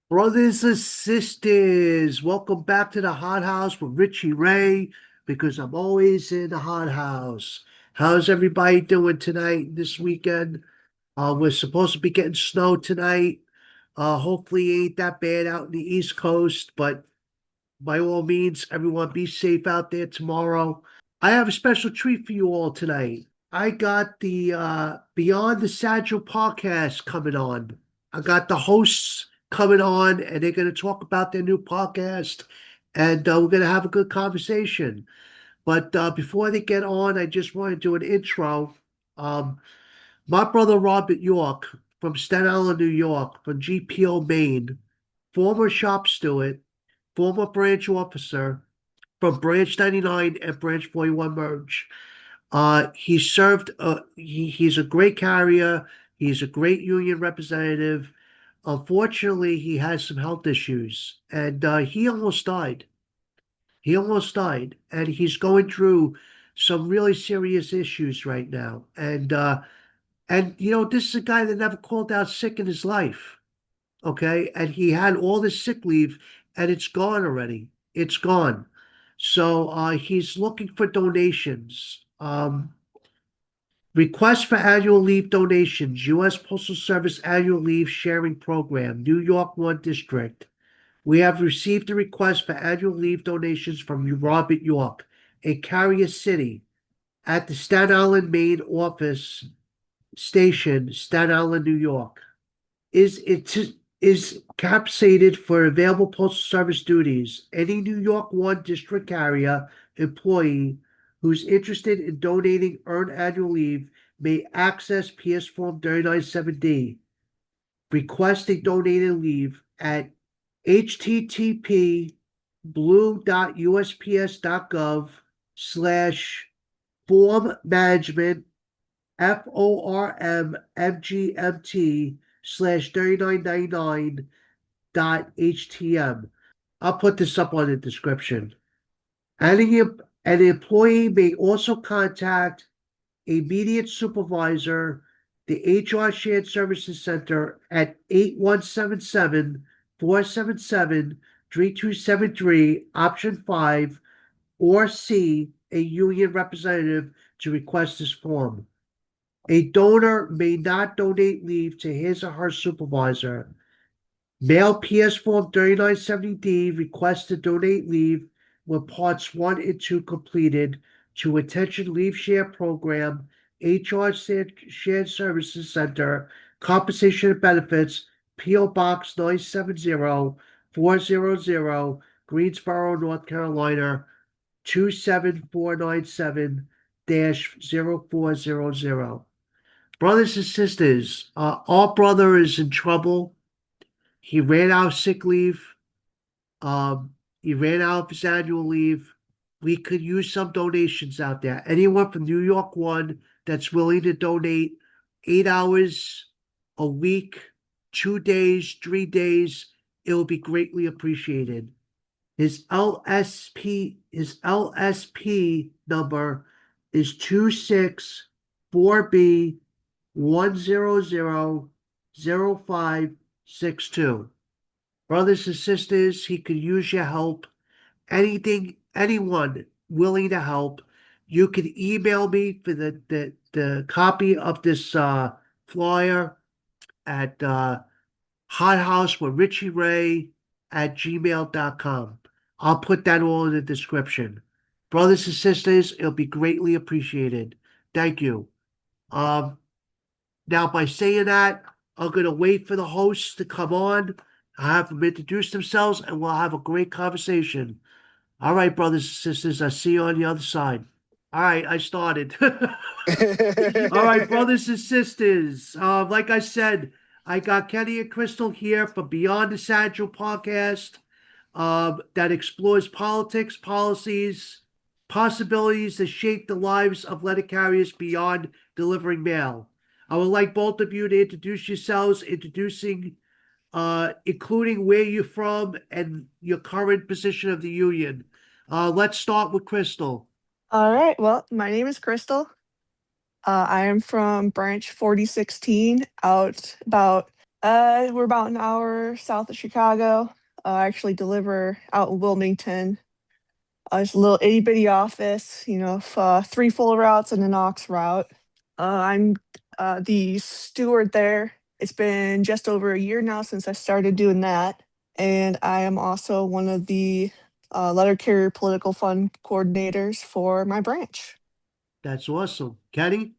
Brothers and sisters, welcome back to the Hot House with Richie Ray, because I'm always in the Hot House. How's everybody doing tonight, this weekend? We're supposed to be getting snow tonight. Hopefully it ain't that bad out in the East Coast, but by all means, everyone be safe out there tomorrow. I have a special treat for you all tonight. I got the Beyond the Sagittal podcast coming on. I got the hosts coming on, and they're going to talk about their new podcast, and we're going to have a good conversation. But before they get on, I just want to do an intro. Um, my brother Robert York from Staten Island, New York, from GPO, Maine, former shop steward, former branch officer from Branch 99 and Branch 41 merge. He's a great carrier. He's a great union representative. Unfortunately, he has some health issues, and he almost died. He almost died, and he's going through some really serious issues right now. And this is a guy that never called out sick in his life. Okay, and he had all this sick leave, and it's gone already. It's gone. So he's looking for donations. Request for annual leave donations, U.S. Postal Service Annual Leave Sharing Program, New York 1 District. We have received a request for annual leave donations from Robert York, a carrier city, at the Staten Island main office station, Staten Island, New York. Is capsated for available postal service duties. Any New York 1 district carrier employee who's interested in donating earned annual leave may access PS Form 397D, requesting donated leave at http://blue.usps.gov/form management FORMGMT/3999.htm. I'll put this up on the description. An employee may also contact immediate supervisor, the HR Shared Services Center at 8177-477-3273, option 5, or C, a union representative to request this form. A donor may not donate leave to his or her supervisor. Mail PS Form 3970D request to donate leave when Parts 1 and 2 completed to Attention Leave Share Program, HR Shared Services Center, Compensation and Benefits, P.O. Box 970-400, Greensboro, North Carolina 27497-0400. Brothers and sisters, our brother is in trouble. He ran out of sick leave. He ran out of his annual leave. We could use some donations out there. Anyone from New York 1 that's willing to donate 8 hours a week, 2 days, 3 days, it will be greatly appreciated. His LSP number is 264B 1000562. Brothers and sisters, he could use your help. Anyone willing to help, you can email me for the copy of this flyer at hothouse with Richie Ray at gmail.com. I'll put that all in the description. Brothers and sisters, it'll be greatly appreciated. Thank you. Um, Now, by saying that, I'm going to wait for the hosts to come on. I'll have them introduce themselves, and we'll have a great conversation. All right, brothers and sisters, I'll see you on the other side. All right, I started. All right, brothers and sisters. Like I said, I got Kenny and Crystal here for Beyond the Sagittal podcast that explores politics, policies, possibilities that shape the lives of letter carriers beyond delivering mail. I would like both of you to introduce yourselves, including where you're from and your current position of the union. Let's start with Crystal. All right. Well, my name is Crystal. I am from Branch 4016, out about We're about an hour south of Chicago. I actually deliver out in Wilmington. It's a little itty bitty office, three full routes and an aux route. I'm the steward there. It's been just over a year now since I started doing that. And I am also one of the letter carrier political fund coordinators for my branch. That's awesome. Kenny?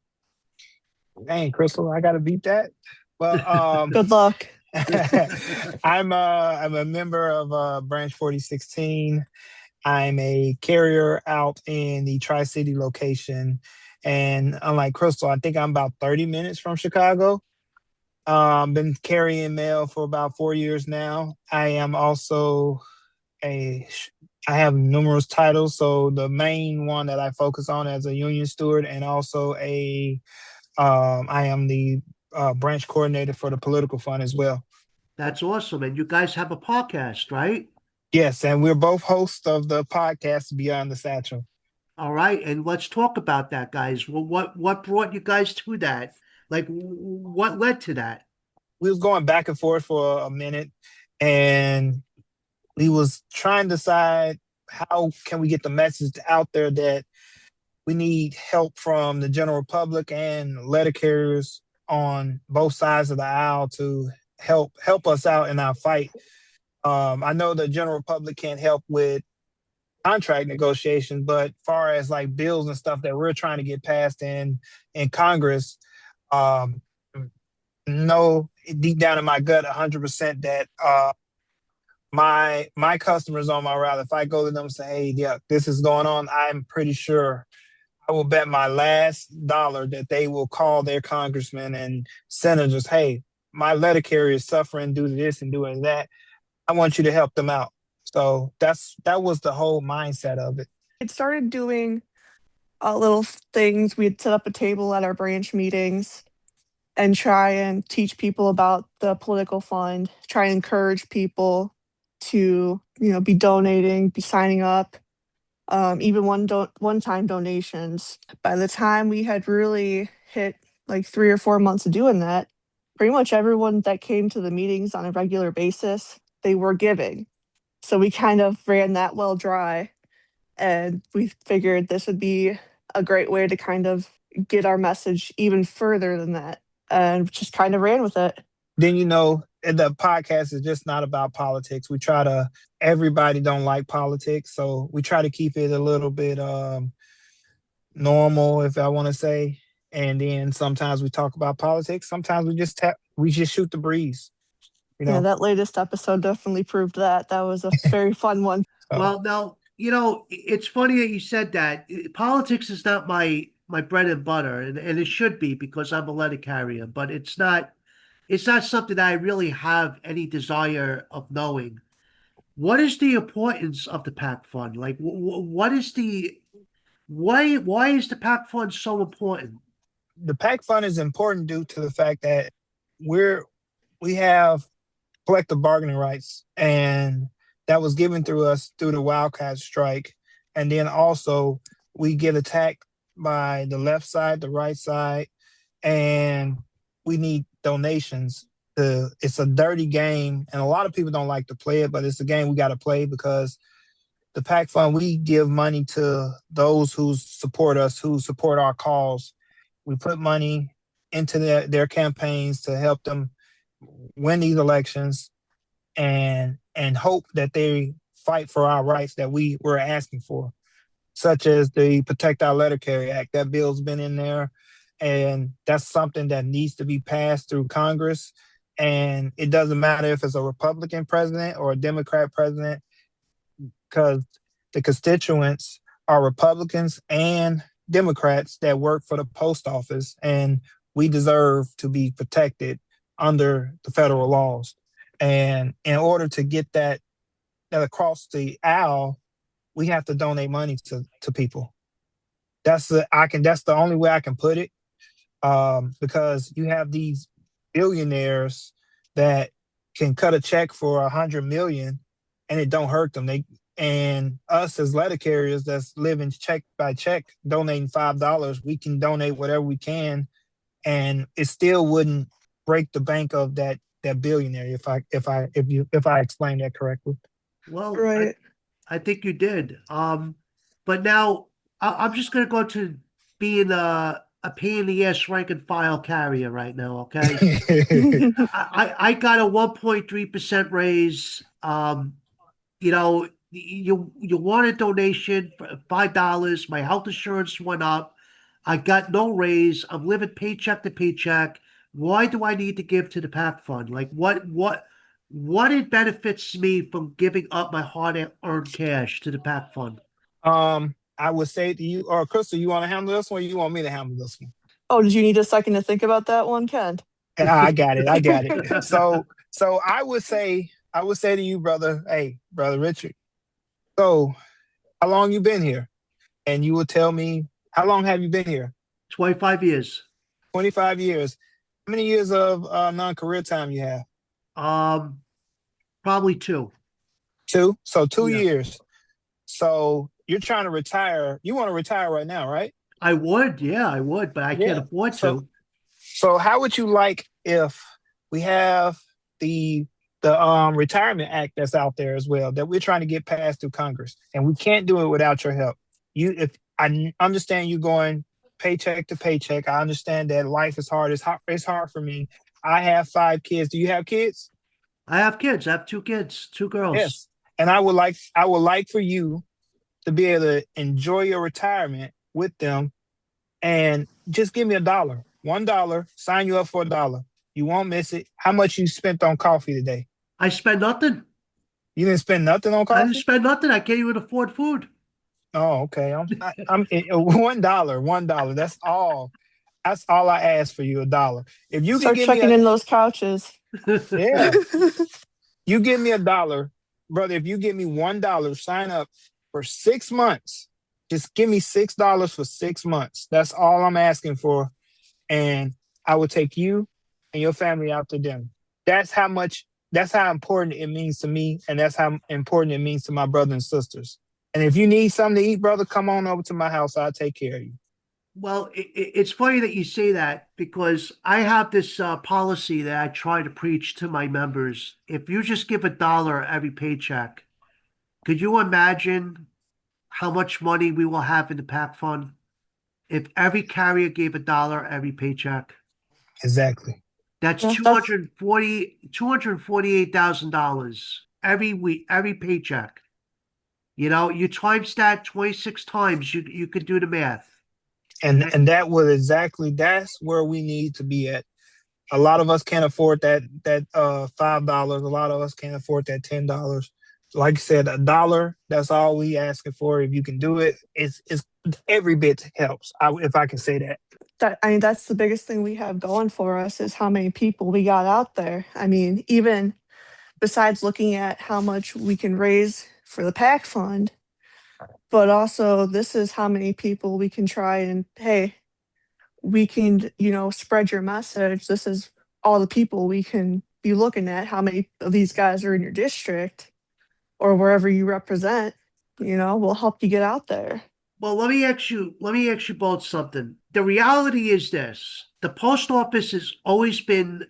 Dang, Crystal, I gotta beat that. Well, Good luck. I'm a member of Branch 4016. I'm a carrier out in the Tri-City location, and unlike Crystal, I think I'm about 30 minutes from Chicago. Been carrying mail for about 4 years now. I am also a I have numerous titles. So the main one that I focus on as a union steward, and also I am the branch coordinator for the political fund as well. That's awesome. And you guys have a podcast, right? Yes, and we're both hosts of the podcast Beyond the Satchel. All right. And let's talk about that, guys. Well, what brought you guys to that? Like, what led to that? We was going back and forth for a minute, and we was trying to decide how can we get the message out there that we need help from the general public and letter carriers on both sides of the aisle to help us out in our fight. I know the general public can't help with contract negotiations, but far as like bills and stuff that we're trying to get passed in Congress, um, know deep down in my gut 100% that my customers on my route, if I go to them and say, hey, yeah, this is going on, I'm pretty sure I will bet my last dollar that they will call their congressmen and senators, hey, my letter carrier is suffering due to this and doing that. I want you to help them out. So that was the whole mindset of it. It started doing little things. We'd set up a table at our branch meetings and try and teach people about the political fund, try and encourage people to, be donating, be signing up, even one-time donations. By the time we had really hit like 3 or 4 months of doing that, pretty much everyone that came to the meetings on a regular basis, they were giving. So we kind of ran that well dry, and we figured this would be a great way to kind of get our message even further than that, and just kind of ran with it. Then, the podcast is just not about politics. Everybody don't like politics. So we try to keep it a little bit normal, if I want to say. And then sometimes we talk about politics. Sometimes we just shoot the breeze. Yeah, that latest episode definitely proved that. That was a very fun one. Well, now, it's funny that you said that. Politics is not my bread and butter, and it should be because I'm a letter carrier, but it's not something that I really have any desire of knowing. What is the importance of the PAC fund? Like, what is why is the PAC fund so important? The PAC fund is important due to the fact that we have collective bargaining rights, and that was given through us through the Wildcat strike. And then also we get attacked by the left side, the right side, and we need donations. It's a dirty game, and a lot of people don't like to play it, but it's a game we got to play because the PAC fund, we give money to those who support us, who support our cause. We put money into their campaigns to help them win these elections and hope that they fight for our rights that we were asking for, such as the Protect Our Letter Carrier Act. That bill's been in there, and that's something that needs to be passed through Congress. And it doesn't matter if it's a Republican president or a Democrat president, because the constituents are Republicans and Democrats that work for the post office, and we deserve to be protected under the federal laws. And in order to get that across the aisle, we have to donate money to people. That's the only way I can put it, because you have these billionaires that can cut a check for 100 million and it don't hurt them. And us as letter carriers that's living check by check, donating $5, we can donate whatever we can, and it still wouldn't break the bank of that that billionaire. If I explained that correctly. Well, Right. I think you did. But now I'm just gonna go to being a pain in the ass rank and file carrier right now, okay? I got a 1.3% raise. You want a donation for $5. My health insurance went up. I got no raise. I'm living paycheck to paycheck. Why do I need to give to the PAC fund? Like what it benefits me from giving up my hard-earned cash to the PAC fund? I would say to you, or Crystal, you want to handle this one, or you want me to handle this one? Oh, did you need a second to think about that one, Ken? I got it. I got it. So I would say to you, brother, hey, brother Richard. So, how long you been here? And you would tell me, how long have you been here? 25 years. 25 years. How many years of non-career time you have? Probably two. 2. So 2 Yeah. years. So you're trying to retire. You want to retire right now, right? I would, yeah, I would, but I can't Yeah. afford So, to. so how would you like if we have the retirement act that's out there as well that we're trying to get passed through Congress, and we can't do it without your help. If I understand you going paycheck to paycheck, I understand that life is hard. It's hard for me. I have 5 kids. Do you have kids? I have kids. I have 2 kids, 2 girls. Yes. And I would like for you to be able to enjoy your retirement with them, and just give me $1. $1, sign you up for $1. You won't miss it. How much you spent on coffee today? I spend nothing. You didn't spend nothing on I didn't coffee? spend nothing. I can't even afford food. Oh, okay. I'm $1. $1. That's all. That's all I ask for you, $1. If you can Start give me checking in those couches. yeah, you give me $1, brother. If you give me $1, sign up for 6 months. Just give me $6 for 6 months. That's all I'm asking for, and I will take you and your family out to dinner. That's how important it means to me, and that's how important it means to my brothers and sisters. And if you need something to eat, brother, come on over to my house. I'll take care of you. Well, it's funny that you say that because I have this policy that I try to preach to my members. If you just give $1 every paycheck, could you imagine how much money we will have in the PAC fund if every carrier gave $1 every paycheck? Exactly. That's Yeah, that's $248,000 every week, every paycheck. You times that 26 times, you could do the math. And that's where we need to be at. A lot of us can't afford that $5. A lot of us can't afford that $10. Like I said, $1, that's all we asking for. If you can do it, it's every bit helps. If I can say that. that's the biggest thing we have going for us is how many people we got out there. I mean, even besides looking at how much we can raise for the PAC fund, but also this is how many people we can try and, hey, we can, spread your message. This is all the people we can be looking at. How many of these guys are in your district or wherever you represent? Will help you get out there. Well, let me ask you both something. The reality is this: the post office has always been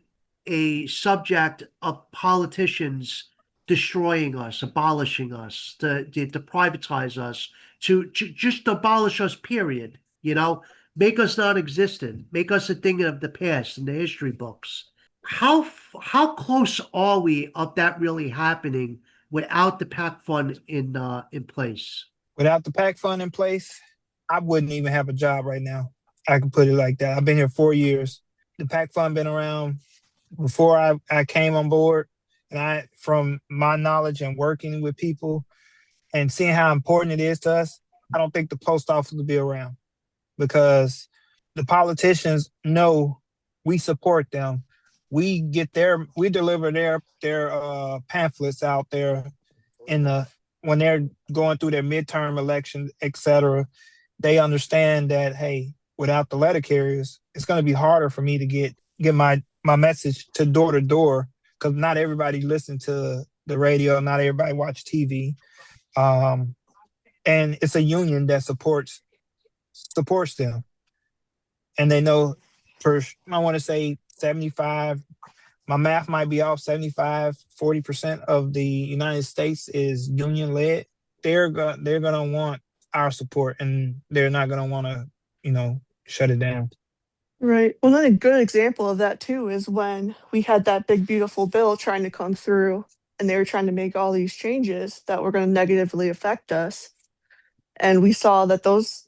a subject of politicians destroying us, abolishing us, to privatize us, to just abolish us, period. Make us non-existent, make us a thing of the past in the history books. How close are we of that really happening without the PAC fund in place? Without the PAC fund in place, I wouldn't even have a job right now. I can put it like that. I've been here 4 years. The PAC fund been around before I came on board. And from my knowledge and working with people and seeing how important it is to us, I don't think the post office will be around because the politicians know we support them. We deliver their pamphlets out there when they're going through their midterm elections, etc. They understand that, hey, without the letter carriers, it's going to be harder for me to get my message to door because not everybody listen to the radio, not everybody watch TV, and it's a union that supports them, and they know I want to say 75, my math might be off, 40% of the United States is union led. They're gonna want our support, and they're not gonna want to, shut it down. Right. Well, then a good example of that too is when we had that big, beautiful bill trying to come through and they were trying to make all these changes that were going to negatively affect us. And we saw that those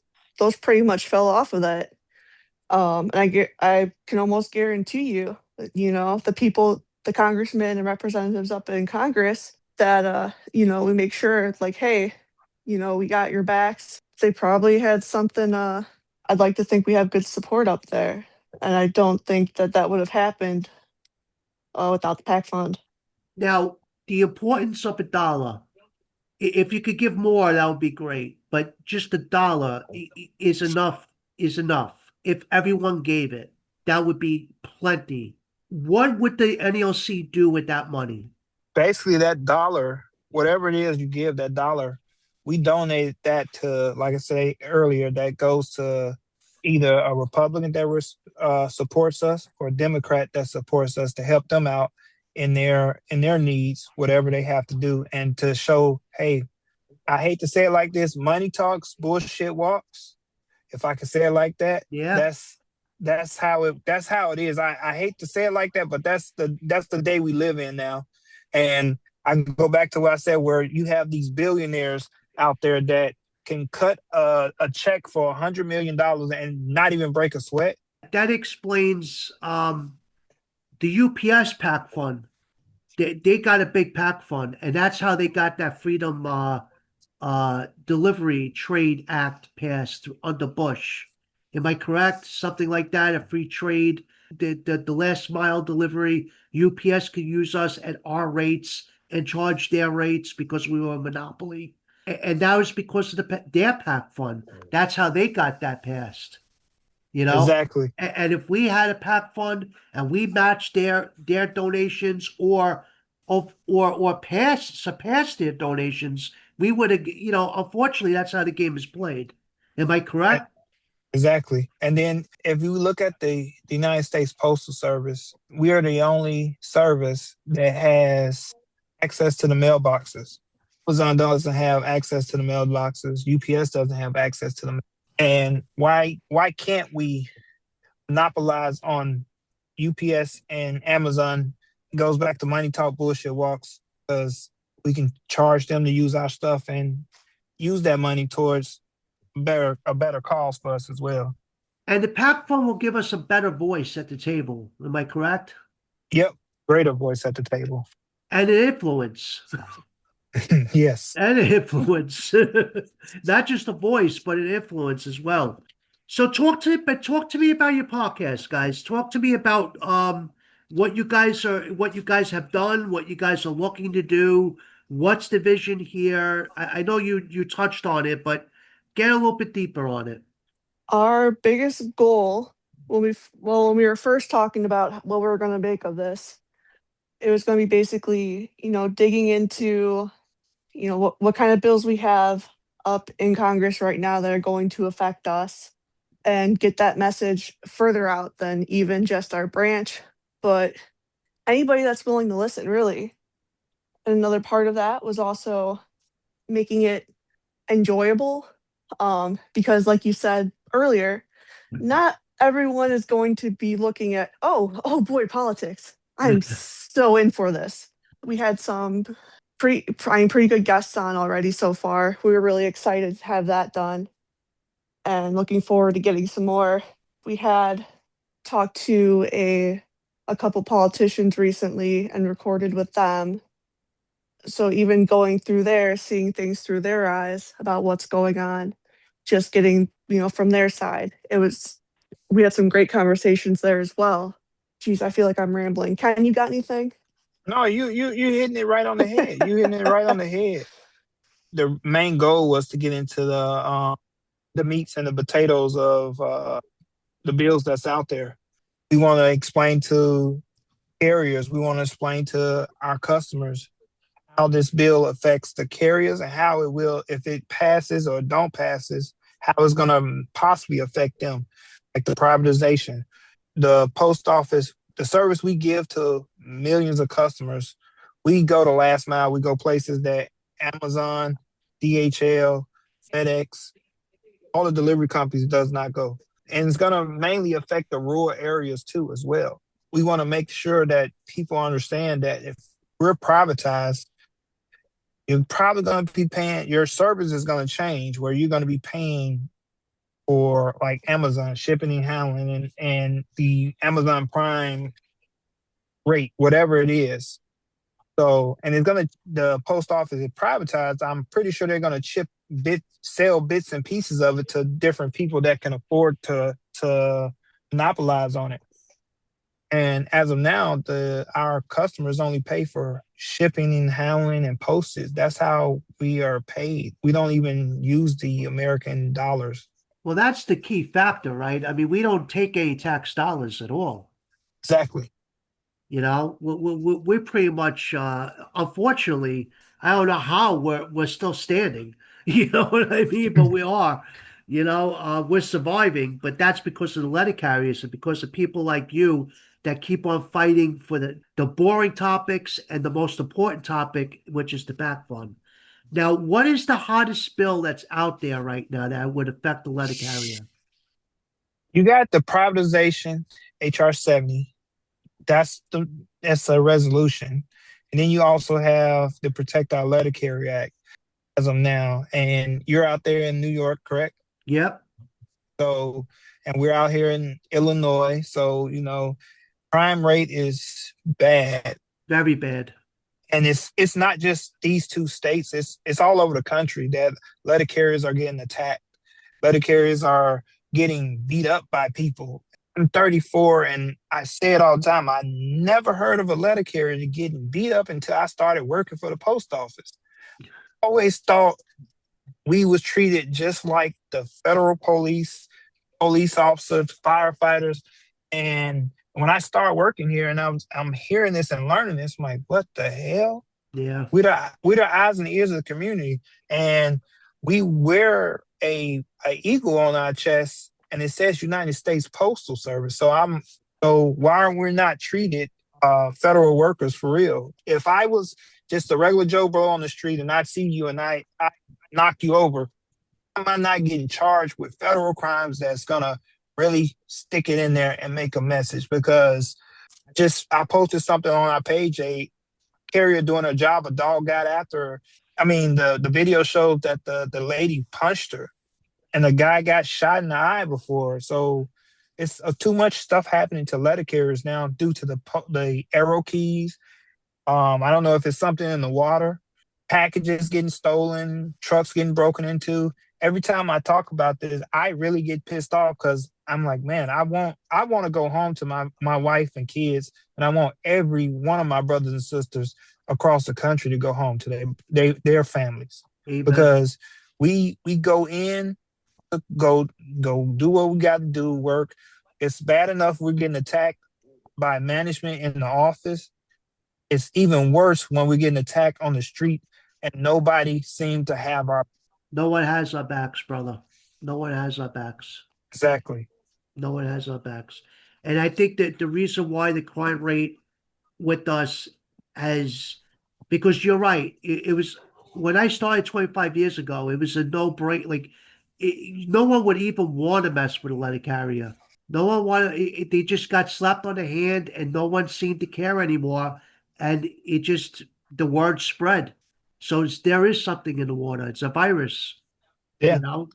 pretty much fell off of that. And I can almost guarantee you, that, the people, the congressmen and representatives up in Congress that, we make sure like, hey, we got your backs. They probably had something, I'd like to think we have good support up there. And I don't think that that would have happened without the PAC fund. Now, the importance of a dollar. If you could give more, that would be great. But just a dollar is enough. Is enough. If everyone gave it, that would be plenty. What would the NLC do with that money? Basically, that dollar, whatever it is you give, that dollar, we donate that to, like I said earlier, that goes to either a Republican that supports us or a Democrat that supports us to help them out in their needs, whatever they have to do, and to show, hey, I hate to say it like this, money talks, bullshit walks. If I can say it like that, Yeah. that's how it is. I hate to say it like that, but that's the day we live in now. And I can go back to what I said, where you have these billionaires out there that can cut a check for $100 million and not even break a sweat. That explains the UPS PAC fund. They got a big PAC fund, and that's how they got that Freedom Delivery Trade Act passed under Bush. Am I correct? Something like that, a free trade. The last mile delivery, UPS could use us at our rates and charge their rates because we were a monopoly. And that was because of their PAC fund. That's how they got that passed. Exactly. And if we had a PAC fund and we matched their donations or surpassed their donations, we would have, unfortunately that's how the game is played. Am I correct? Exactly. And then if you look at the United States Postal Service, we are the only service that has access to the mailboxes. Amazon doesn't have access to the mailboxes. UPS doesn't have access to them. And why can't we monopolize on UPS and Amazon? It goes back to money talk, bullshit walks, because we can charge them to use our stuff and use that money towards a better cause for us as well. And the PAC fund will give us a better voice at the table. Am I correct? Yep. Greater voice at the table. And an influence. Yes. And an influence. Not just a voice, but an influence as well. So talk to me about your podcast, guys. Talk to me about what you guys have done, what you guys are looking to do. What's the vision here? I know you touched on it, but get a little bit deeper on it. Our biggest goal when we were first talking about what we were going to make of this, it was going to be basically, digging into, what kind of bills we have up in Congress right now that are going to affect us and get that message further out than even just our branch, but anybody that's willing to listen, really. And another part of that was also making it enjoyable, because like you said earlier, not everyone is going to be looking at, oh boy, politics. I'm so in for this. We had some pretty good guests on already so far. We were really excited to have that done and looking forward to getting some more. We had talked to a couple politicians recently and recorded with them. So even going through there, seeing things through their eyes about what's going on, just getting, from their side. We had some great conversations there as well. Geez, I feel like I'm rambling. Ken, you got anything? No, you hitting it right on the head. You hitting it right on the head. The main goal was to get into the meats and the potatoes of the bills that's out there. We want to explain to carriers, we want to explain to our customers how this bill affects the carriers and how it will, if it passes or don't passes, how it's going to possibly affect them, like the privatization. The post office, the service we give to millions of customers, we go the last mile. We go places that Amazon, DHL, FedEx, all the delivery companies does not go. And it's going to mainly affect the rural areas too as well. We want to make sure that people understand that if we're privatized, you're probably going to be paying, your service is going to change where you're going to be paying for like Amazon shipping and handling and the Amazon Prime rate, whatever it is. So, and it's going to, the post office is privatized. I'm pretty sure they're going to sell bits and pieces of it to different people that can afford to monopolize on it. And as of now, our customers only pay for shipping and handling and postage. That's how we are paid. We don't even use the American dollars. Well, that's the key factor, right? I mean, we don't take any tax dollars at all. Exactly. You know, we're pretty much, unfortunately, I don't know how we're still standing. You know what I mean? But we are. You know, we're surviving, but that's because of the letter carriers and because of people like you that keep on fighting for the boring topics and the most important topic, which is the back fund. Now, what is the hottest bill that's out there right now that would affect the letter carrier? You got the privatization, HR 70. That's a resolution. And then you also have the Protect Our Letter Carrier Act as of now. And you're out there in New York, correct? Yep. So, and we're out here in Illinois. So, crime rate is bad. Very bad. And it's not just these two states. It's all over the country that letter carriers are getting attacked. Letter carriers are getting beat up by people. I'm 34, and I say it all the time. I never heard of a letter carrier getting beat up until I started working for the post office. I always thought we was treated just like the federal police officers, firefighters. And when I started working here and I'm hearing this and learning this, I'm like, what the hell? Yeah. We're the eyes and ears of the community. And we wear a eagle on our chest and it says United States Postal Service. So why aren't we not treated federal workers for real? If I was just a regular Joe Blow on the street and I see you and I knock you over, am I not getting charged with federal crimes that's gonna really stick it in there and make a message? Because I posted something on our page, a carrier doing her job, a dog got after her. I mean, the video showed that the lady punched her and the guy got shot in the eye before. So it's too much stuff happening to letter carriers now due to the arrow keys. I don't know if it's something in the water, packages getting stolen, trucks getting broken into. Every time I talk about this, I really get pissed off because I'm like, man, I want to go home to my wife and kids, and I want every one of my brothers and sisters across the country to go home to their families. Amen. Because we go in, go do what we got to do, work. It's bad enough we're getting attacked by management in the office. It's even worse when we're getting attacked on the street and nobody seemed to have our. No one has our backs, brother. No one has our backs. Exactly. No one has our backs. And I think that the reason why the crime rate with us because you're right. It was when I started 25 years ago, it was a no-brainer. Like, no one would even want to mess with a letter carrier. No one wanted, they just got slapped on the hand and no one seemed to care anymore. And the word spread. So there is something in the water. It's a virus. Yeah. You know,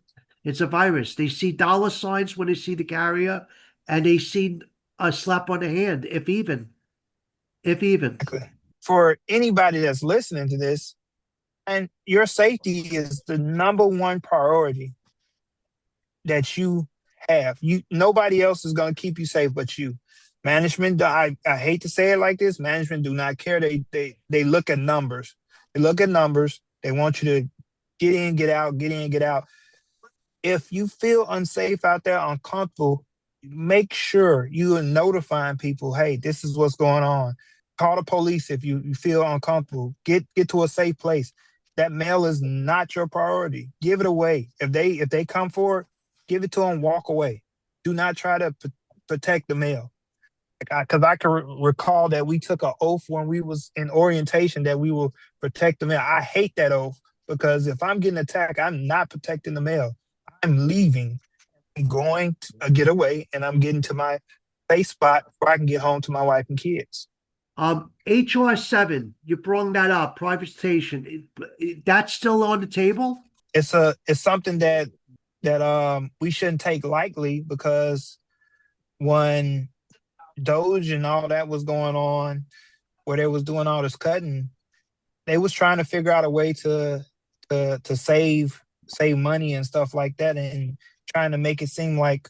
it's a virus. They see dollar signs when they see the carrier, and they see a slap on the hand, if even. Exactly. For anybody that's listening to this, and your safety is the number one priority that you have. Nobody else is going to keep you safe but you. Management, I hate to say it like this, management do not care. They look at numbers. They look at numbers. They want you to get in, get out, get in, get out. If you feel unsafe out there, uncomfortable, make sure you are notifying people, hey, this is what's going on. Call the police if you feel uncomfortable. Get to a safe place. That mail is not your priority. Give it away. If they come for it, give it to them, walk away. Do not try to protect the mail. Because I can recall that we took an oath when we was in orientation that we will protect the mail. I hate that oath because if I'm getting attacked, I'm not protecting the mail. I'm leaving. I'm going to get away, and I'm getting to my safe spot where I can get home to my wife and kids. HR 7, you brought that up, privatization. That's still on the table? It's something that we shouldn't take lightly because when Doge and all that was going on, where they was doing all this cutting, they was trying to figure out a way to save money and stuff like that, and trying to make it seem like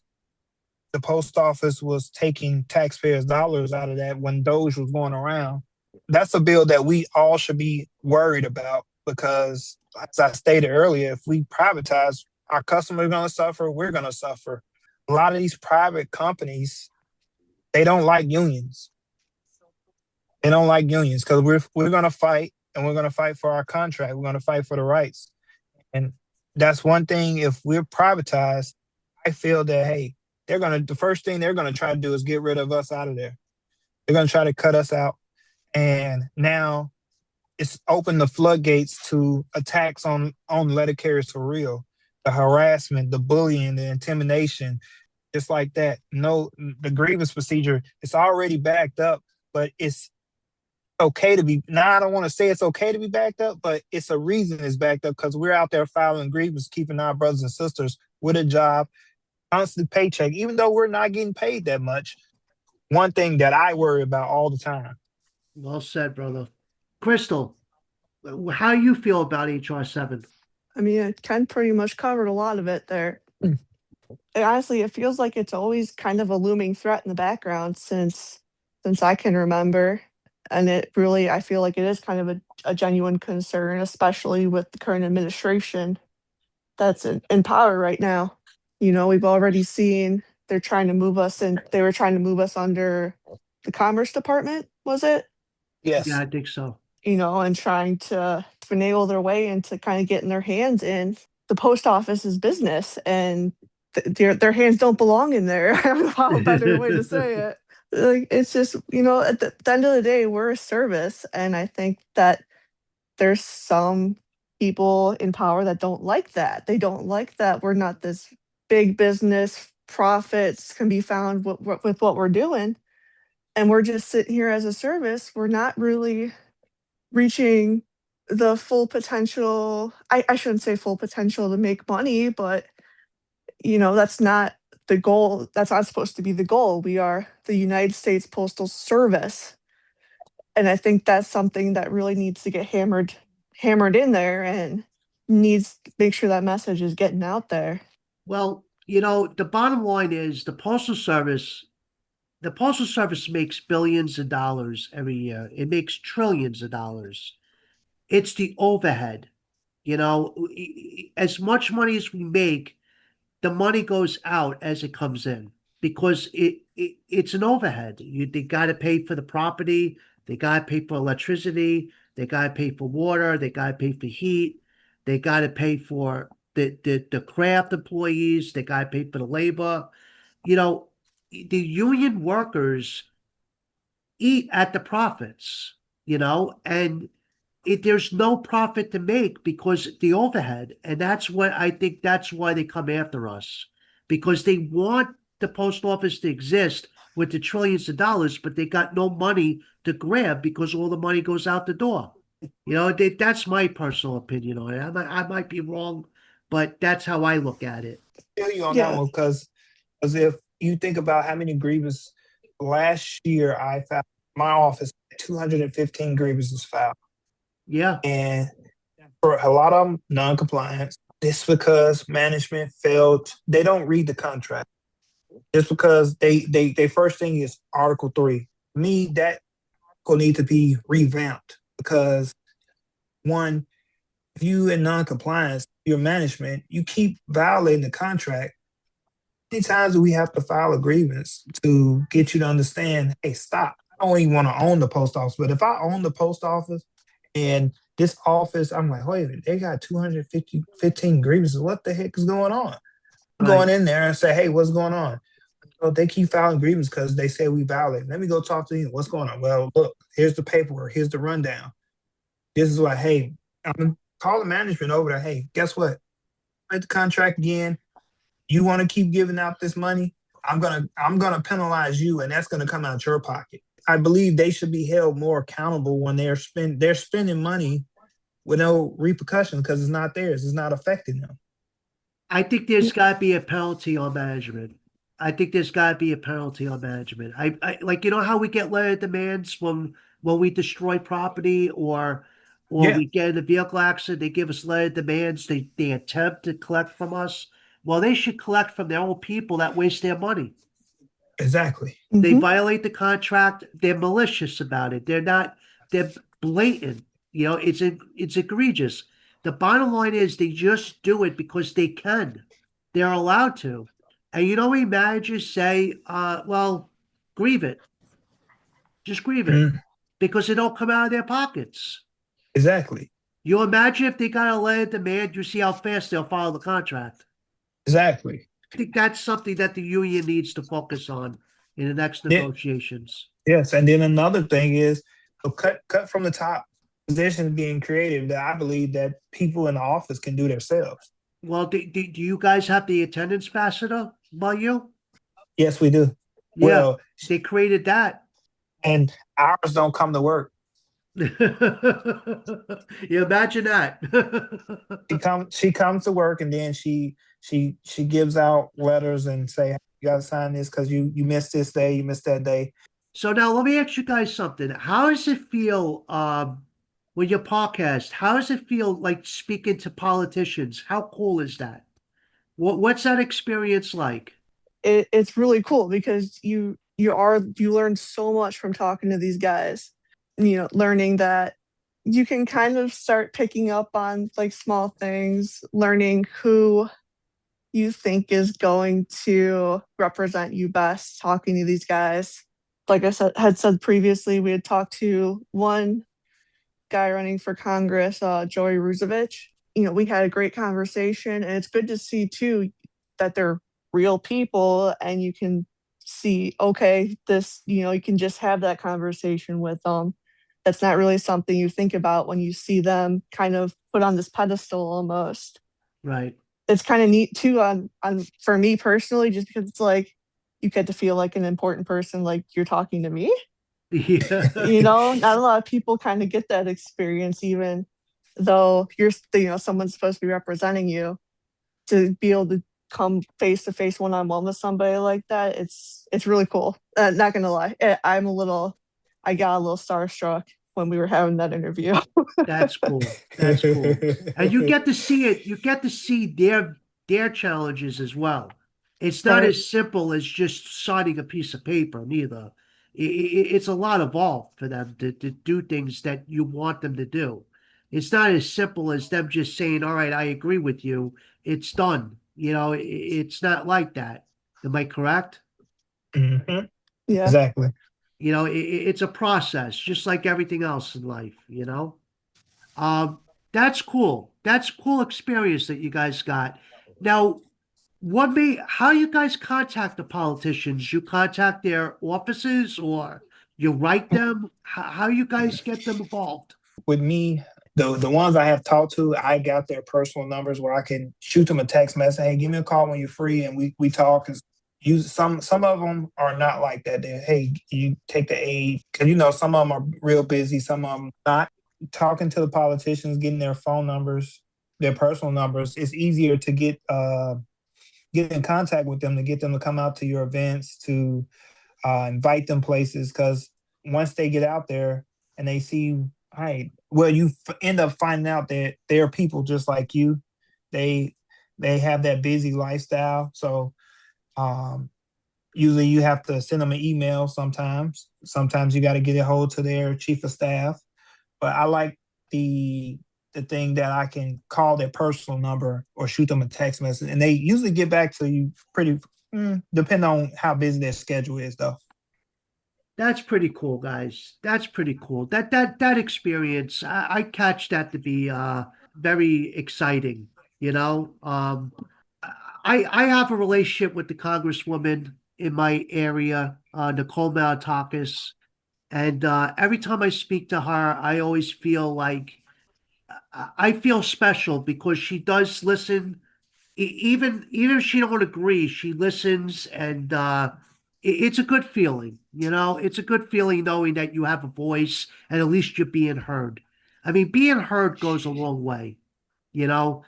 the post office was taking taxpayers' dollars out of that when Doge was going around. That's a bill that we all should be worried about because, as I stated earlier, if we privatize, our customers are going to suffer. We're going to suffer. A lot of these private companies, they don't like unions. They don't like unions because we're going to fight, and we're going to fight for our contract. We're going to fight for the rights. And that's one thing. If we're privatized, I feel that, hey, the first thing they're gonna try to do is get rid of us out of there. They're gonna try to cut us out. And now it's opened the floodgates to attacks on letter carriers for real. The harassment, the bullying, the intimidation, just like that. No, the grievance procedure, it's already backed up, but it's okay to be, now I don't want to say it's okay to be backed up, but it's a reason it's backed up because we're out there filing grievance, keeping our brothers and sisters with a job, constant paycheck, even though we're not getting paid that much. One thing that I worry about all the time. Well said, brother. Crystal, how you feel about HR 7? I mean, Ken pretty much covered a lot of it there. And honestly, it feels like it's always kind of a looming threat in the background since I can remember. And it really, I feel like it is kind of a genuine concern, especially with the current administration that's in power right now. You know, we've already seen they're trying to move us and they were trying to move us under the Commerce Department, was it? Yes. Yeah, I think so. You know, and trying to finagle their way into kind of getting their hands in the post office's business. And their hands don't belong in there. I don't know how a better way to say it. Like, it's just, you know, at the end of the day, we're a service. And I think that there's some people in power that don't like that. They don't like that we're not this big business, profits can be found with what we're doing. And we're just sitting here as a service. We're not really reaching the full potential. I shouldn't say full potential to make money, but you know, that's not the goal. That's not supposed to be the goal. We are the United States Postal Service. And I think that's something that really needs to get hammered in there and needs to make sure that message is getting out there. Well, you know, the bottom line is the Postal Service makes billions of dollars every year. It makes trillions of dollars. It's the overhead. You know, as much money as we make, the money goes out as it comes in because it's an overhead. They got to pay for the property. They got to pay for electricity. They got to pay for water. They got to pay for heat. They got to pay for the craft employees. They got to pay for the labor. You know, the union workers eat at the profits, you know, and there's no profit to make because the overhead. And that's what I think that's why they come after us because they want the post office to exist with the trillions of dollars, but they got no money to grab because all the money goes out the door. You know, that's my personal opinion on it. I might be wrong, but that's how I look at it. I feel you on that Yeah. one because if you think about how many grievances last year I filed, my office 215 grievances filed. Yeah. And for a lot of them, non-compliance. This because management failed. They don't read the contract. Just because they first thing is Article 3. Me, that article need to be revamped because one, if you in non-compliance, your management, you keep violating the contract. How many times do we have to file a grievance to get you to understand, hey, stop. I don't even want to own the post office, but if I own the post office and this office, I'm like, wait a minute, they got 215 grievances. What the heck is going on? I'm Right. going in there and say, hey, what's going on? Oh, they keep filing grievances because they say we violate. Let me go talk to you. What's going on? Well, look, here's the paperwork. Here's the rundown. This is what, hey, I'm gonna call the management over there. Hey, guess what? Write the contract again. You want to keep giving out this money? I'm gonna penalize you, and that's gonna come out your pocket. I believe they should be held more accountable when they're spending money with no repercussions because it's not theirs. It's not affecting them. I think there's got to be a penalty on management. I think there's got to be a penalty on management. I like how we get letter demands when we destroy property or Yeah, we get in a vehicle accident. They give us letter demands. They attempt to collect from us. Well, they should collect from their own people that waste their money. exactly. They Mhm. violate the contract. They're malicious about it. They're not. They're blatant. It's egregious. The bottom line is they just do it because they can. They're allowed to. And we managers say, well, grieve it. Just grieve it Mm, because it don't come out of their pockets. exactly. You imagine if they got a letter demand, you see how fast they'll follow the contract. Exactly. I think that's something that the union needs to focus on in the next Yeah, negotiations. yes. And then another thing is cut from the top positions being created that I believe that people in the office can do themselves. Well, do you guys have the attendance passer by you? Yes, we do. Yeah, Well, they created that. and ours don't come to work. You imagine that. She comes to work and then she gives out letters and say you gotta sign this because you missed this day, you missed that day. So now let me ask you guys something. How does it feel with your podcast? How does it feel like speaking to politicians? How cool is that? What's that experience like? It's really cool because you learn so much from talking to these guys. Learning that you can kind of start picking up on like small things, learning who you think is going to represent you best, talking to these guys. Like I said previously, we had talked to one guy running for Congress, Joey Roosevelt. We had a great conversation, and it's good to see too that they're real people, and you can see, okay, this, you can just have that conversation with them. That's not really something you think about when you see them kind of put on this pedestal almost. Right. It's kind of neat too on for me personally, just because it's like you get to feel like an important person, like you're talking to me. Yeah. Not a lot of people kind of get that experience, even though someone's supposed to be representing you. To be able to come face to face, one on one with somebody like that, it's really cool. Not gonna lie, I got a little starstruck when we were having that interview. That's cool. That's cool. And you get to see it. You get to see their challenges as well. It's not Right. as simple as just signing a piece of paper, neither. It's a lot involved for them to do things that you want them to do. It's not as simple as them just saying, all right, I agree with you. It's done. It's not like that. Am I correct? Mhm. Yeah. Exactly. It's a process, just like everything else in life. Um, that's cool. That's a cool experience that you guys got. Now, how you guys contact the politicians? You contact their offices or you write them? How you guys get them involved? With me, the ones I have talked to, I got their personal numbers where I can shoot them a text message. Hey, give me a call when you're free, and we talk. Cause some of them are not like that. They hey, you take the aid because some of them are real busy. Some of them not. Talking to the politicians, getting their phone numbers, their personal numbers. It's easier to get in contact with them to get them to come out to your events to invite them places because once they get out there and they see, right, well, you end up finding out that they're people just like you. They they have that busy lifestyle, so um, usually you have to send them an email. Sometimes you got to get a hold to their chief of staff. But I like the thing that I can call their personal number or shoot them a text message, and they usually get back to you pretty. Depending on how busy their schedule is, though. That's pretty cool, guys. That's pretty cool. That experience, I catch that to be very exciting. I have a relationship with the congresswoman. in my area, Nicole Malatakis. And every time I speak to her, I always feel like I feel special because she does listen. Even if she don't agree, she listens, and it's a good feeling. It's a good feeling knowing that you have a voice and at least you're being heard. I mean, being heard goes a long way. You know,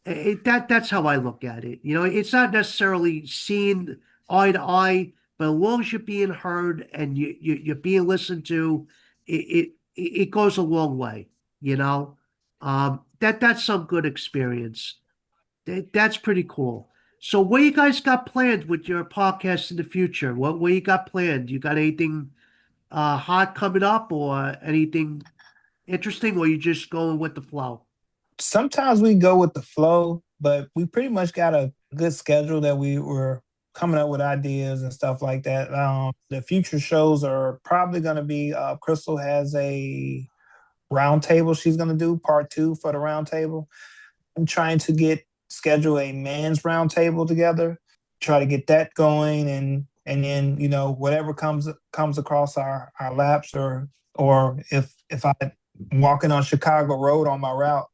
that's how I look at it. It's not necessarily seen eye to eye, but as long as you're being heard and you're being listened to, it goes a long way. You know, that's some good experience. That's pretty cool. So, what you guys got planned with your podcast in the future? What you got planned? You got anything hot coming up, or anything interesting, or you just going with the flow? Sometimes we go with the flow, but we pretty much got a good schedule that we were coming up with ideas and stuff like that. The future shows are probably going to be Crystal has a roundtable she's going to do part two for the roundtable. I'm trying to get schedule a man's roundtable together, try to get that going, and then whatever comes across our laps, or if I'm walking on Chicago Road on my route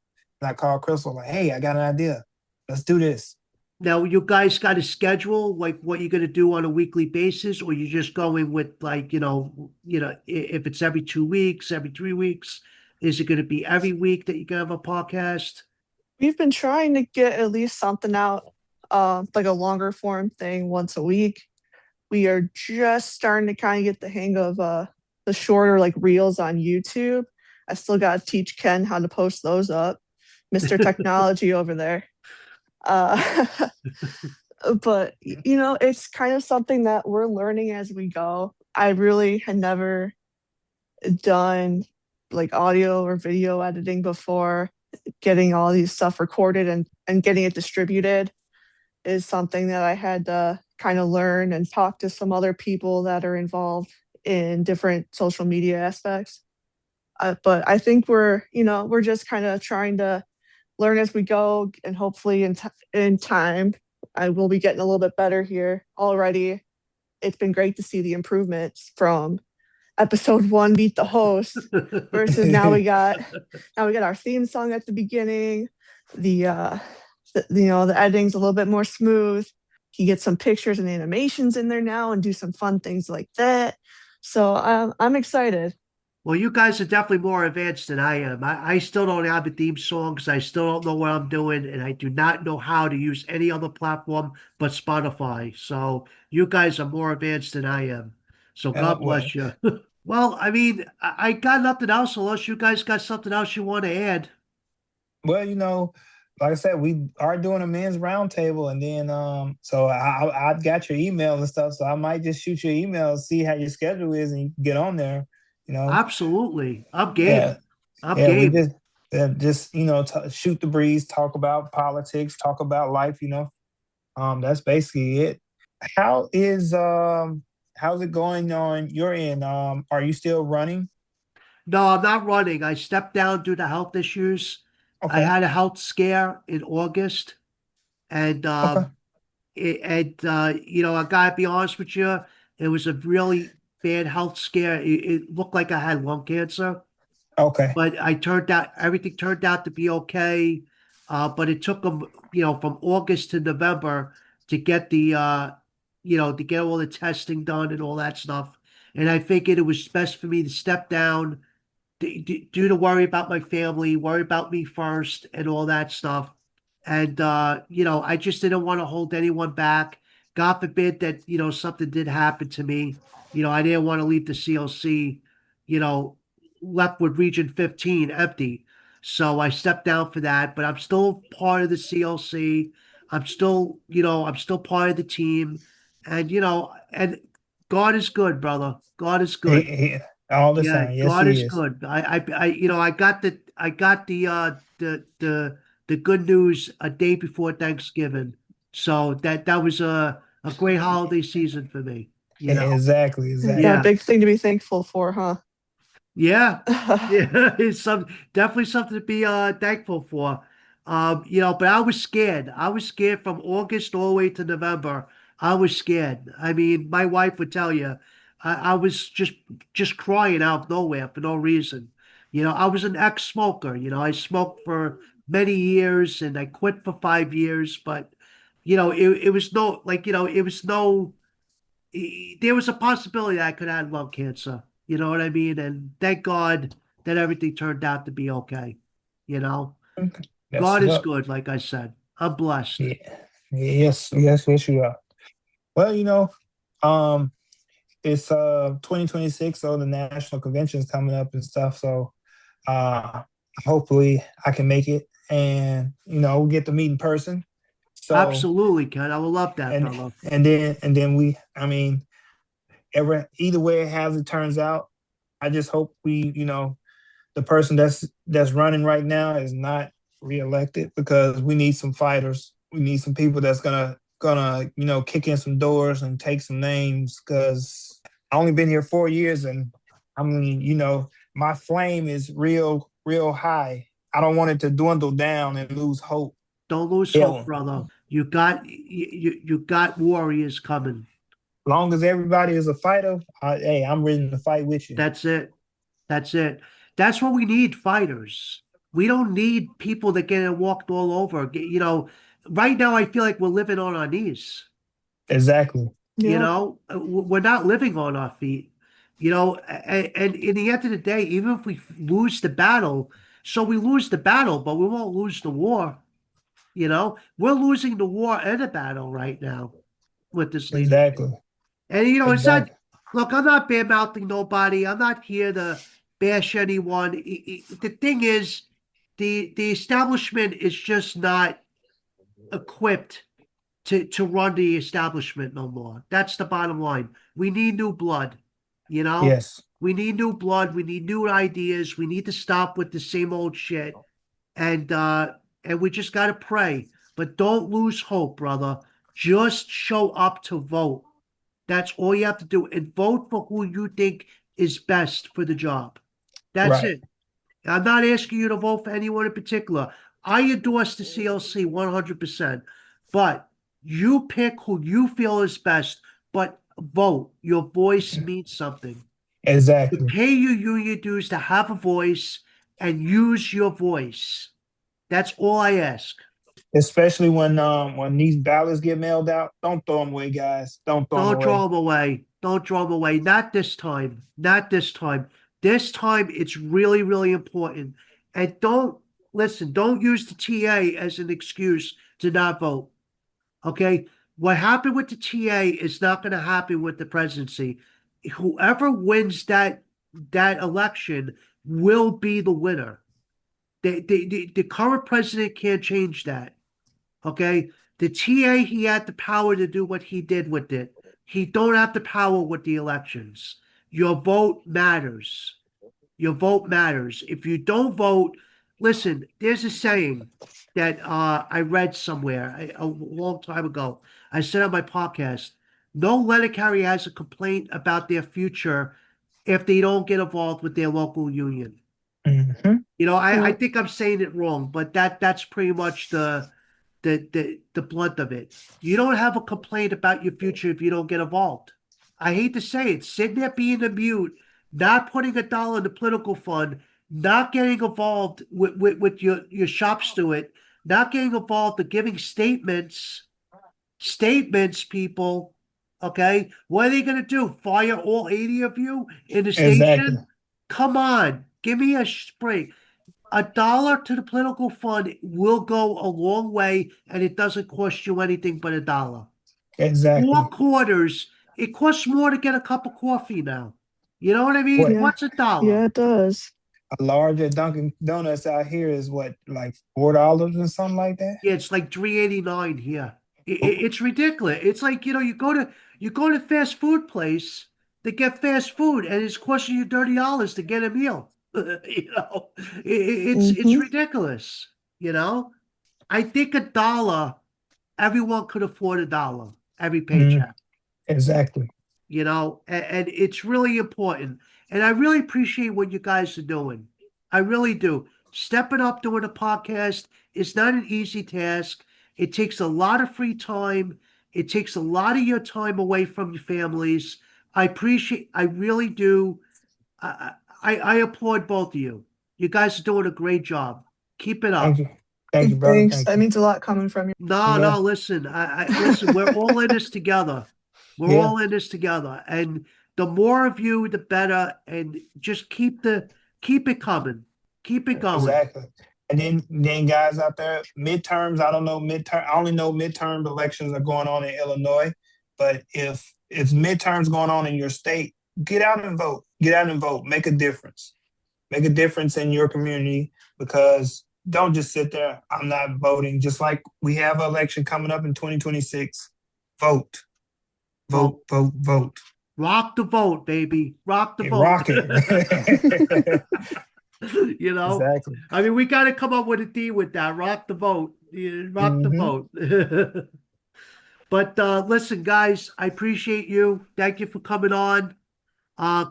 and I call Crystal like, hey, I got an idea, let's do this. Now, you guys got a schedule, like what you're gonna do on a weekly basis, or you just going with like, if it's every 2 weeks, every 3 weeks, is it gonna be every week that you can have a podcast? We've been trying to get at least something out, like a longer form thing once a week. We are just starting to kind of get the hang of the shorter like reels on YouTube. I still got to teach Ken how to post those up, Mr. Technology over there. Uh, but it's kind of something that we're learning as we go. I really had never done like audio or video editing before. Getting all these stuff recorded and getting it distributed is something that I had to kind of learn and talk to some other people that are involved in different social media aspects. But I think we're just kind of trying to learn as we go, and hopefully in time, I will be getting a little bit better here already. It's been great to see the improvements from episode one, Meet the Host, versus now we got our theme song at the beginning. The editing's a little bit more smooth. You get some pictures and animations in there now and do some fun things like that. So I'm excited. Well, you guys are definitely more advanced than I am. I still don't have a theme song because I still don't know what I'm doing, and I do not know how to use any other platform but Spotify. So you guys are more advanced than I am. So God Well, bless you. Well, I mean, I got nothing else unless you guys got something else you want to add. well, like I said, we are doing a men's roundtable, and then so I got your email and stuff, so I might just shoot your email, see how your schedule is, and you can get on there. You know, Absolutely. I'm yeah, game. I'm yeah. We game. just shoot the breeze, talk about politics, talk about life. That's basically it. How is how's it going on your end? Are you still running? No, I'm not running. I stepped down due to health issues. I Okay, had a health scare in August, and okay, I gotta be honest with you, it was a really bad health scare. It looked like I had lung cancer, okay, but everything turned out to be okay. But it took them, from August to November to get to get all the testing done and all that stuff. And I figured it was best for me to step down, do to worry about my family, worry about me first, and all that stuff. And I just didn't want to hold anyone back. God forbid that something did happen to me. I didn't want to leave the CLC, you know, left with Region 15 empty. So I stepped down for that, but I'm still part of the CLC. I'm still part of the team, and God is good, brother. God is he, good. he, all the Yeah, time. Yes, God he is is. good. I got the good news a day before Thanksgiving, so that was a great holiday season for me. Exactly, Yeah, exactly. Yeah, big thing to be thankful for, huh? yeah, yeah. It's definitely something to be thankful for. But I was scared. I was scared from August all the way to November I was scared. I mean, my wife would tell you, I was just crying out of nowhere for no reason. I was an ex-smoker. I smoked for many years and I quit for 5 years, but it was no like, it was no there was a possibility I could have lung cancer. You know what I mean? And thank God that everything turned out to be okay. You know, That's God is up. good, like I said. I'm blessed. Yeah. Yes, you are. Well, um, it's 2026, so the national convention's coming up and stuff. So uh hopefully I can make it and we'll get to meet in person. So Absolutely, Ken. I would love that, and fella. and then I mean, either way how it turns out, I just hope the person that's running right now is not reelected, because we need some fighters. We need some people that's gonna kick in some doors and take some names, because I only been here 4 years, and I mean, my flame is real high. I don't want it to dwindle down and lose hope. Don't lose hope, Yeah. brother. You got warriors coming. Long as everybody is a fighter, hey, I'm ready to fight with you. That's it. That's it. That's what we need, fighters. We don't need people that get walked all over. Right now I feel like we're living on our knees. Exactly. Yep. We're not living on our feet. And in the end of the day, even if we lose the battle, so we lose the battle, but we won't lose the war. We're losing the war and the battle right now with this leadership. Exactly. And it's not, Exactly. look, I'm not bad mouthing nobody. I'm not here to bash anyone. The thing is, the establishment is just not equipped to run the establishment no more. That's the bottom line. We need new blood, you know? Yes. We need new blood. We need new ideas. We need to stop with the same old shit. And we just gotta pray. But don't lose hope, brother. Just show up to vote. That's all you have to do. And vote for who you think is best for the job. That's Right. it. I'm not asking you to vote for anyone in particular. I endorse the CLC 100%. But you pick who you feel is best, but vote. Your voice means something. You Exactly. pay your union dues to have a voice and use your voice. That's all I ask. Especially when these ballots get mailed out, don't throw them away, guys. Don't throw them Don't draw away. them away. Don't draw them away. Not this time. Not this time. This time it's really, really important. And don't use the TA as an excuse to not vote. Okay? What happened with the TA is not going to happen with the presidency. Whoever wins that election will be the winner. The current president can't change that. Okay. The TA, he had the power to do what he did with it. He don't have the power with the elections. Your vote matters. Your vote matters. If you don't vote, listen, there's a saying that I read somewhere a long time ago. I said on my podcast, no letter carrier has a complaint about their future if they don't get involved with their local union. Hmm. I Yep. think I'm saying it wrong, but that's pretty much the blunt of it. You don't have a complaint about your future if you don't get involved. I hate to say it, sitting there being a mute, not putting a dollar in the political fund, not getting involved with your shop steward, not getting involved in giving statements, people. Okay, what are they gonna do? Fire all 80 of you in the Exactly. station? Come on, give me a break. A dollar to the political fund will go a long way, and it doesn't cost you anything but a dollar. Four Exactly. quarters, it costs more to get a cup of coffee now. You know what I mean? What Yeah. What's a dollar? Yeah, it does. a large at Dunkin' Donuts out here is what, like $4 or something like that? Yeah, it's like 3.89 here. Oh. It's ridiculous. It's like, you go to fast food place to get fast food, and it's costing you $30 to get a meal. It's Mm-hmm. ridiculous. You know, I think a dollar, everyone could afford a dollar every Mm, paycheck. exactly. And it's really important. And I really appreciate what you guys are doing. I really do. Stepping up doing a podcast is not an easy task. It takes a lot of free time. It takes a lot of your time away from your families. I really do. I applaud both of you. You guys are doing a great job. Keep it Thank up. you. Thank you, brother. Thanks. Thank That you. means a lot coming from you. No, Yeah. no, listen. Listen, we're all in this together. We're Yeah. all in this together. And the more of you, the better. And just keep it coming. Keep it going. Exactly. And then guys out there, midterms, I don't know midterm. I only know midterm elections are going on in Illinois. But if it's midterms going on in your state, get out and vote. Get out and vote. Make a difference. Make a difference in your community, because don't just sit there, I'm not voting. Just like we have an election coming up in 2026. Vote. Well, Vote. rock the vote, baby. Rock the And vote. rock it. You know, Exactly. I mean, we got to come up with a D with that. Rock the vote. Yeah, rock the Hmm. vote. But listen, guys, I appreciate you. Thank you for coming on.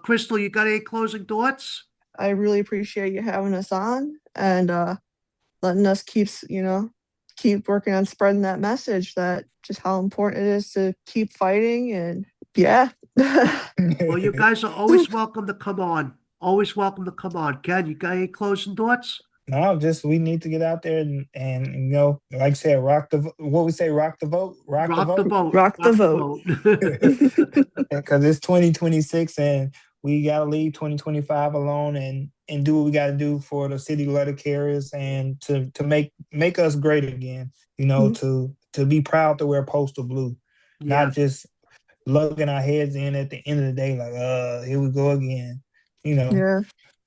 Crystal, you got any closing thoughts? I really appreciate you having us on and letting us keep working on spreading that message that just how important it is to keep fighting. And yeah. Well, you guys are always welcome to come on. Always welcome to come on. Ken, you got any closing thoughts? No, just we need to get out there and like I said, rock the what we say, rock the vote, rock the Rock the vote, vote. Rock the Rock vote. vote. because it's 2026 and we gotta leave 2025 alone and do what we gotta do for the city letter carriers and to make us great again. To be proud to wear postal blue, Yeah. not just lugging our heads in at the end of the day like here we go again. Yeah.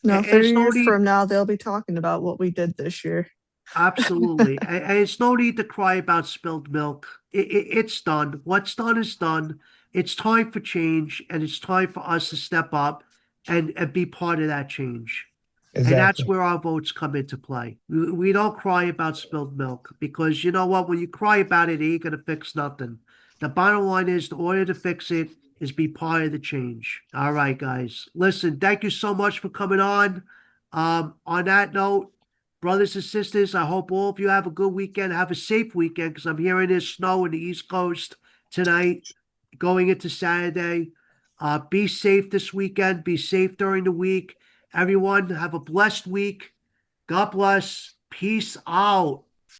No, And 30 it's no years need, from now, they'll be talking about what we did this year. absolutely. And it's no need to cry about spilled milk. It's done. What's done is done. It's time for change, and it's time for us to step up and be part of that change. And that's Exactly. where our votes come into play. We don't cry about spilled milk because you know what? When you cry about it ain't going to fix nothing. The bottom line is the order to fix it is be part of the change. All right, guys. Listen, thank you so much for coming on. On that note, brothers and sisters, I hope all of you have a good weekend. Have a safe weekend because I'm hearing there's snow in the East Coast tonight, going into Saturday. Be safe this weekend. Be safe during the week. Everyone, have a blessed week. God bless. Peace out.